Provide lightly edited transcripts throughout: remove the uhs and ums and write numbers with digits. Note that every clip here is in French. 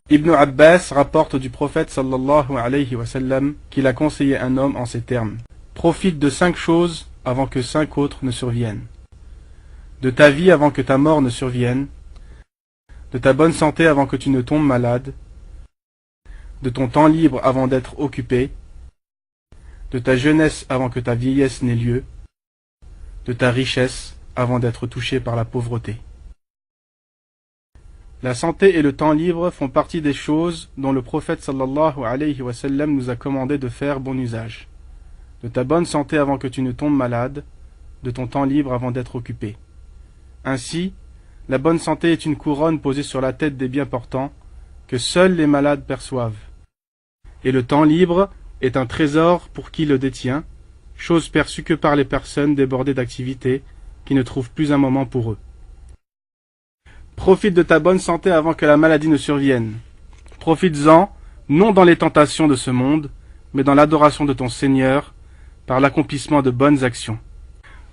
Ibn Abbas rapporte du prophète sallallahu alayhi wa sallam qu'il a conseillé un homme en ces termes. Profite de 5 choses avant que 5 autres ne surviennent. De ta vie avant que ta mort ne survienne. De ta bonne santé avant que tu ne tombes malade. De ton temps libre avant d'être occupé. De ta jeunesse avant que ta vieillesse n'ait lieu. De ta richesse avant d'être touché par la pauvreté. La santé et le temps libre font partie des choses dont le prophète sallallahu alayhi wa sallam nous a commandé de faire bon usage. De ta bonne santé avant que tu ne tombes malade, de ton temps libre avant d'être occupé. Ainsi, la bonne santé est une couronne posée sur la tête des bien portants que seuls les malades perçoivent. Et le temps libre est un trésor pour qui le détient, chose perçue que par les personnes débordées d'activités qui ne trouvent plus un moment pour eux. Profite de ta bonne santé avant que la maladie ne survienne. Profites-en, non dans les tentations de ce monde, mais dans l'adoration de ton Seigneur, par l'accomplissement de bonnes actions.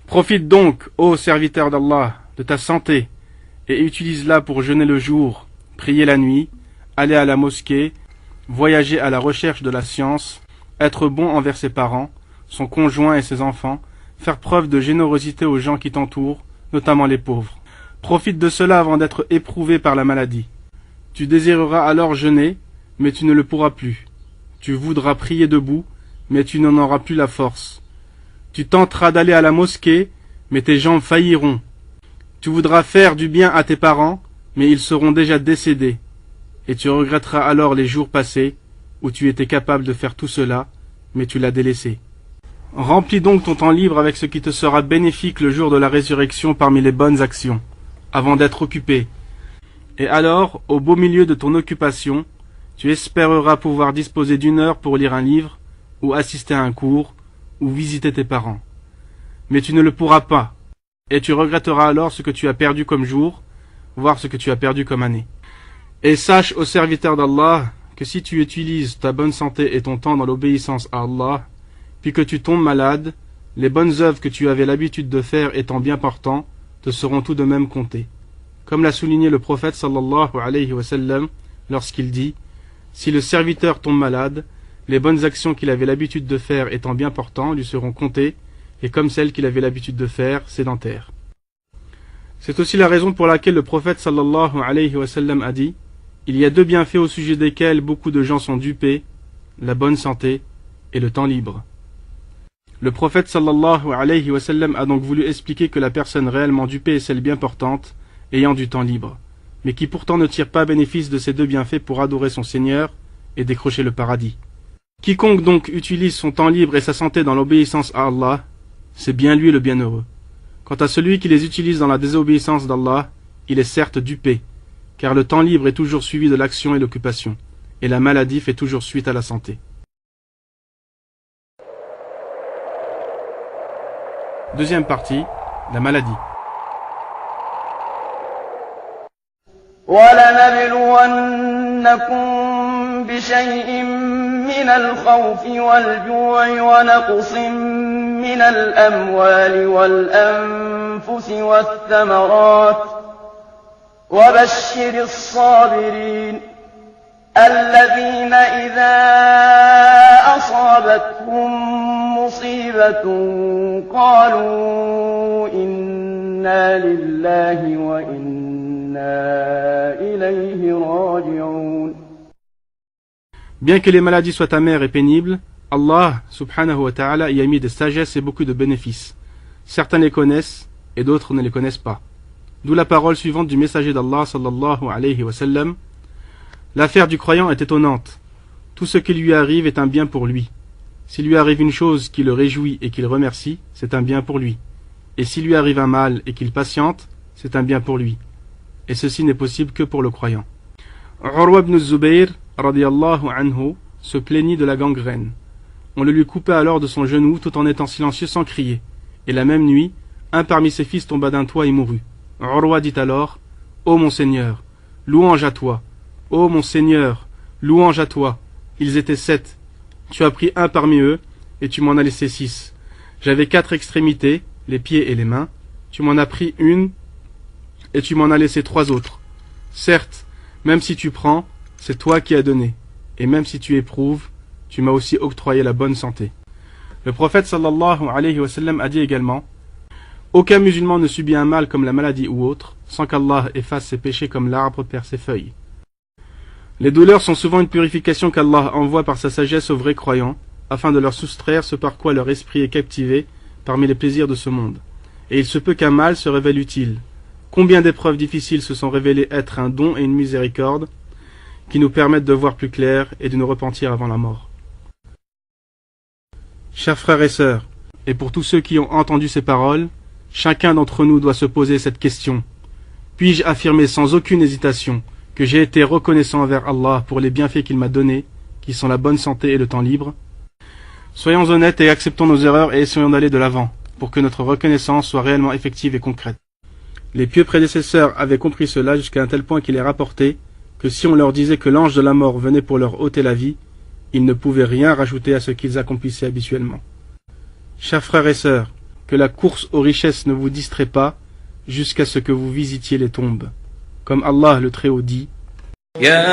Profite donc, ô serviteur d'Allah, de ta santé, et utilise-la pour jeûner le jour, prier la nuit, aller à la mosquée, voyager à la recherche de la science, être bon envers ses parents, son conjoint et ses enfants, faire preuve de générosité aux gens qui t'entourent, notamment les pauvres. Profite de cela avant d'être éprouvé par la maladie. Tu désireras alors jeûner, mais tu ne le pourras plus. Tu voudras prier debout, mais tu n'en auras plus la force. Tu tenteras d'aller à la mosquée, mais tes jambes failliront. Tu voudras faire du bien à tes parents, mais ils seront déjà décédés. Et tu regretteras alors les jours passés, où tu étais capable de faire tout cela, mais tu l'as délaissé. Remplis donc ton temps libre avec ce qui te sera bénéfique le jour de la résurrection parmi les bonnes actions, avant d'être occupé. Et alors, au beau milieu de ton occupation, tu espéreras pouvoir disposer d'1 heure pour lire un livre, ou assister à un cours, ou visiter tes parents. Mais tu ne le pourras pas, et tu regretteras alors ce que tu as perdu comme jour, voire ce que tu as perdu comme année. Et sache, ô serviteur d'Allah, que si tu utilises ta bonne santé et ton temps dans l'obéissance à Allah, puis que tu tombes malade, les bonnes œuvres que tu avais l'habitude de faire étant bien portant, te seront tout de même comptées. Comme l'a souligné le prophète sallallahu alayhi wa sallam lorsqu'il dit « Si le serviteur tombe malade, les bonnes actions qu'il avait l'habitude de faire étant bien portant lui seront comptées, et comme celles qu'il avait l'habitude de faire, sédentaires. » C'est aussi la raison pour laquelle le prophète sallallahu alayhi wa sallam a dit « Il y a 2 bienfaits au sujet desquels beaucoup de gens sont dupés, la bonne santé et le temps libre. » Le prophète sallallahu alayhi wa sallam a donc voulu expliquer que la personne réellement dupée est celle bien portante, ayant du temps libre, mais qui pourtant ne tire pas bénéfice de ces 2 bienfaits pour adorer son Seigneur et décrocher le paradis. Quiconque donc utilise son temps libre et sa santé dans l'obéissance à Allah, c'est bien lui le bienheureux. Quant à celui qui les utilise dans la désobéissance d'Allah, il est certes dupé, car le temps libre est toujours suivi de l'action et l'occupation, et la maladie fait toujours suite à la santé. Deuxième partie, la maladie. وَلَنَبْلُوَنَّكُمْ بِشَيْءٍ مِّنَ الْخَوْفِ وَالْجُوعِ وَنَقْصٍ مِّنَ الْأَمْوَالِ وَالْأَنفُسِ وَالثَّمَرَاتِ وَبَشِّرِ الصَّابِرِينَ الَّذِينَ إِذَا أَصَابَتْهُم مُّصِيبَةٌ قَالُوا إِنَّا لِلَّهِ وَإِنَّا إِلَيْهِ راجعون. Bien que les maladies soient amères et pénibles, Allah subhanahu wa ta'ala y a mis des sagesses et beaucoup de bénéfices. Certains les connaissent et d'autres ne les connaissent pas. D'où la parole suivante du messager d'Allah sallallahu alayhi wa sallam. L'affaire du croyant est étonnante. Tout ce qui lui arrive est un bien pour lui. S'il lui arrive une chose qui le réjouit et qu'il remercie, c'est un bien pour lui. Et s'il lui arrive un mal et qu'il patiente, c'est un bien pour lui. Et ceci n'est possible que pour le croyant. Urwa ibn Zubayr, radiyallahu anhu, se plaignit de la gangrène. On le lui coupa alors de son genou tout en étant silencieux sans crier. Et la même nuit, un parmi ses fils tomba d'un toit et mourut. Urwa dit alors, « Ô mon Seigneur, louange à toi. Ô mon Seigneur, louange à toi. Ils étaient 7. Tu as pris un parmi eux, et tu m'en as laissé 6. J'avais 4 extrémités, les pieds et les mains. Tu m'en as pris une, et tu m'en as laissé 3 autres. Certes, même si tu prends, c'est toi qui as donné, et même si tu éprouves, tu m'as aussi octroyé la bonne santé. Le prophète sallallahu alayhi wa sallam a dit également: aucun musulman ne subit un mal comme la maladie ou autre, sans qu'Allah efface ses péchés comme l'arbre perd ses feuilles. Les douleurs sont souvent une purification qu'Allah envoie par sa sagesse aux vrais croyants, afin de leur soustraire ce par quoi leur esprit est captivé parmi les plaisirs de ce monde. Et il se peut qu'un mal se révèle utile. Combien d'épreuves difficiles se sont révélées être un don et une miséricorde qui nous permettent de voir plus clair et de nous repentir avant la mort. Chers frères et sœurs, et pour tous ceux qui ont entendu ces paroles, chacun d'entre nous doit se poser cette question. Puis-je affirmer sans aucune hésitation que j'ai été reconnaissant envers Allah pour les bienfaits qu'il m'a donnés, qui sont la bonne santé et le temps libre? Soyons honnêtes et acceptons nos erreurs et essayons d'aller de l'avant, pour que notre reconnaissance soit réellement effective et concrète. Les pieux prédécesseurs avaient compris cela jusqu'à un tel point qu'il est rapporté que si on leur disait que l'ange de la mort venait pour leur ôter la vie, ils ne pouvaient rien rajouter à ce qu'ils accomplissaient habituellement. Chers frères et sœurs, que la course aux richesses ne vous distrait pas jusqu'à ce que vous visitiez les tombes. Comme Allah le Très-Haut dit: يا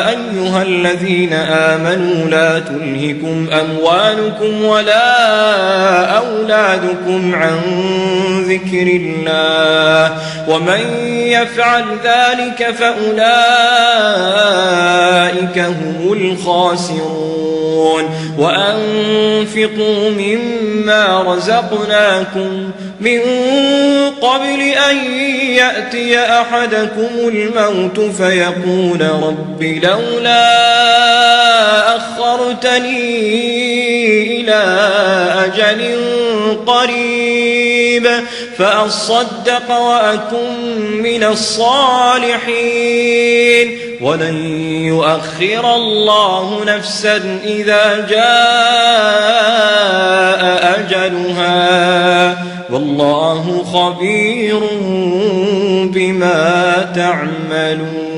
أيها الذين آمنوا لا تلهكم أموالكم ولا أولادكم عن ذكر الله ومن يفعل ذلك فأولئك هم الخاسرون وأنفقوا مما رزقناكم من قبل أن يأتي أحدكم الموت فيقول رب لولا أخرتني إلى أجل قريب فأصدق وأكن من الصالحين ولن يؤخر الله نفسا إذا جاء أجلها والله خبير بما تعملون